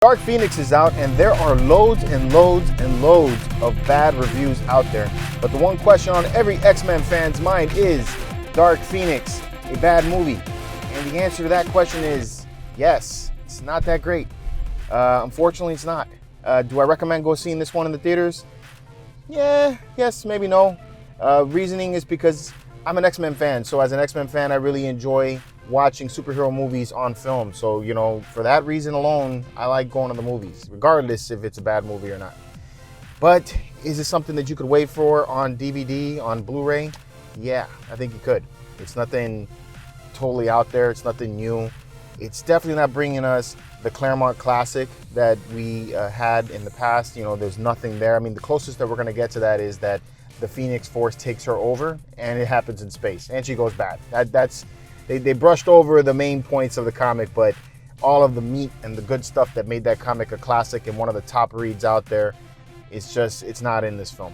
Dark Phoenix is out, and there are loads and loads and loads of bad reviews out there. But the one question on every X-Men fan's mind is, Dark Phoenix a bad movie? And the answer to that question is yes. It's not that great. Unfortunately, it's not. Do I recommend go seeing this one in the theaters? Yeah, yes, maybe no. Reasoning is because I'm an X-Men fan. So as an X-Men fan, I really enjoy watching superhero movies on film. So, for that reason alone, I like going to the movies, regardless if it's a bad movie or not. But is it something that you could wait for on DVD, on Blu-ray? Yeah, I think you could. It's nothing totally out there. It's nothing new. It's definitely not bringing us the Claremont classic that we had in the past. There's nothing there. I mean, the closest that we're going to get to that is that the Phoenix Force takes her over, and it happens in space, and she goes bad. They brushed over the main points of the comic, but all of the meat and the good stuff that made that comic a classic and one of the top reads out there, it's not in this film.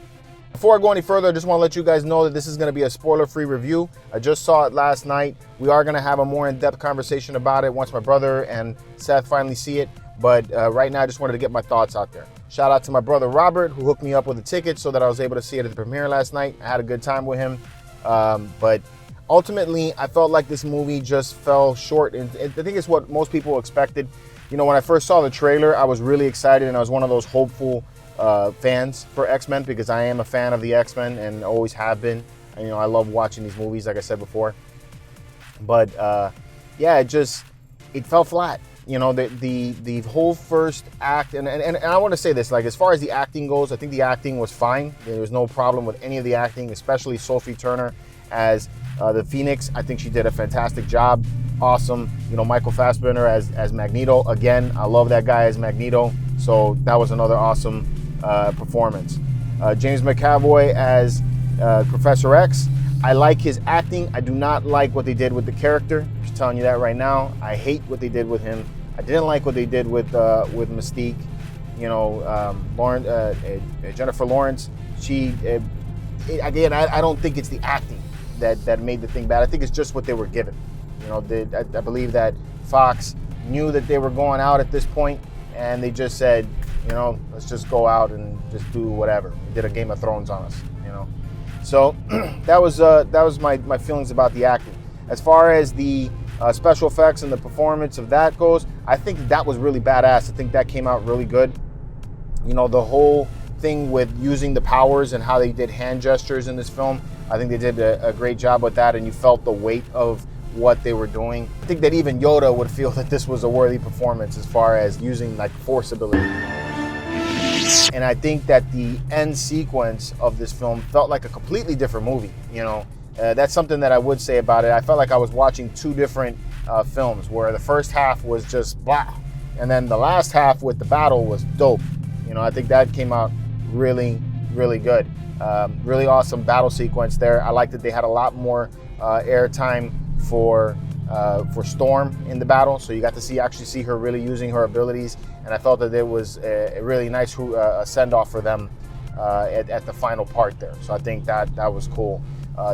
Before I go any further, I just want to let you guys know that this is going to be a spoiler-free review. I just saw it last night. We are going to have a more in-depth conversation about it once my brother and Seth finally see it. But right now, I just wanted to get my thoughts out there. Shout out to my brother Robert, who hooked me up with a ticket so that I was able to see it at the premiere last night. I had a good time with him. But ultimately, I felt like this movie just fell short. And I think it's what most people expected. When I first saw the trailer, I was really excited, and I was one of those hopeful fans for X-Men because I am a fan of the X-Men and always have been. And, I love watching these movies, like I said before. But yeah, it fell flat. The whole first act, and I want to say this, like, as far as the acting goes, I think the acting was fine. There was no problem with any of the acting, especially Sophie Turner as the Phoenix. I think she did a fantastic job. Awesome. Michael Fassbender as Magneto. Again, I love that guy as Magneto. So that was another awesome performance. James McAvoy as Professor X. I like his acting. I do not like what they did with the character. I'm just telling you that right now. I hate what they did with him. I didn't like what they did with Mystique. Jennifer Lawrence. Again, I don't think it's the acting that made the thing bad. I think it's just what they were given. I believe that Fox knew that they were going out at this point, and they just said, let's just go out and just do whatever. They did a Game of Thrones on us, So that was my feelings about the acting. As far as the special effects and the performance of that goes, I think that was really badass. I think that came out really good. The whole thing with using the powers and how they did hand gestures in this film, I think they did a great job with that, and you felt the weight of what they were doing. I think that even Yoda would feel that this was a worthy performance as far as using like force ability. And I think that the end sequence of this film felt like a completely different movie. That's something that I would say about it. I felt like I was watching two different films, where the first half was just blah, and then the last half with the battle was dope. I think that came out really, really good. Really awesome battle sequence there. I like that they had a lot more airtime for Storm in the battle, so you got to actually see her really using her abilities, and I felt that it was a really nice send-off for them at the final part there. So I think that was cool.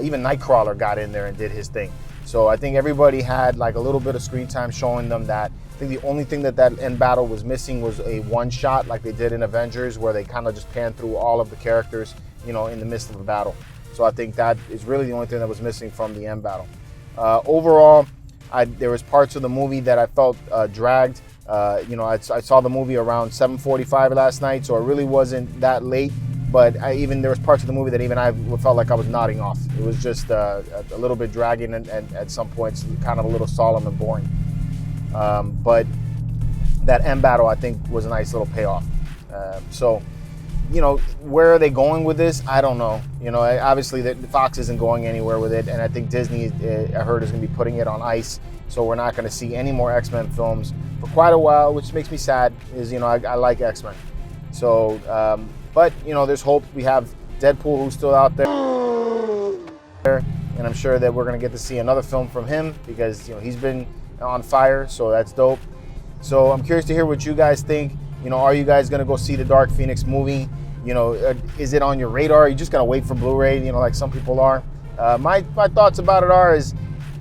Even Nightcrawler got in there and did his thing. So I think everybody had like a little bit of screen time showing them that. I think the only thing that end battle was missing was a one shot like they did in Avengers, where they kind of just panned through all of the characters, in the midst of a battle. So I think that is really the only thing that was missing from the end battle. Overall, there was parts of the movie that I felt dragged. I saw the movie around 7:45 last night, so it really wasn't that late. But there was parts of the movie that even I felt like I was nodding off. It was just a little bit dragging, and at some points kind of a little solemn and boring. But that end battle, I think, was a nice little payoff. So, where are they going with this? I don't know. Obviously, the Fox isn't going anywhere with it, and I think Disney, I heard, is going to be putting it on ice. So we're not going to see any more X-Men films for quite a while, which makes me sad. I like X-Men. So, but there's hope. We have Deadpool, who's still out there, and I'm sure that we're going to get to see another film from him because he's been on fire. So that's dope. So I'm curious to hear what you guys think. Are you guys going to go see the Dark Phoenix movie? Is it on your radar? Are you just going to wait for Blu-ray, like some people are? My thoughts about it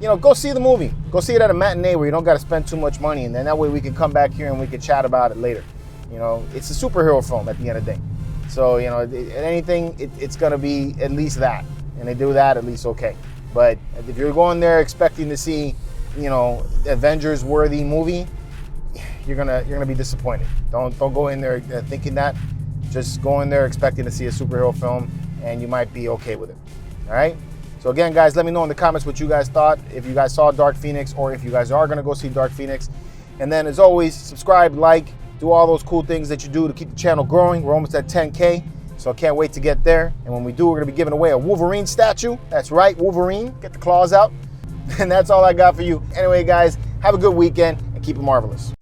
go see the movie. Go see it at a matinee where you don't got to spend too much money, and then that way we can come back here and we can chat about it later. It's a superhero film at the end of the day. So, anything, it's going to be at least that. And they do that, at least okay. But if you're going there expecting to see, Avengers-worthy movie, you're gonna be disappointed. Don't go in there thinking that. Just go in there expecting to see a superhero film, and you might be okay with it. All right? So again, guys, let me know in the comments what you guys thought, if you guys saw Dark Phoenix, or if you guys are gonna go see Dark Phoenix. And then, as always, subscribe, like, do all those cool things that you do to keep the channel growing. We're almost at 10K, so I can't wait to get there. And when we do, we're gonna be giving away a Wolverine statue. That's right, Wolverine. Get the claws out. And that's all I got for you. Anyway, guys, have a good weekend and keep it marvelous.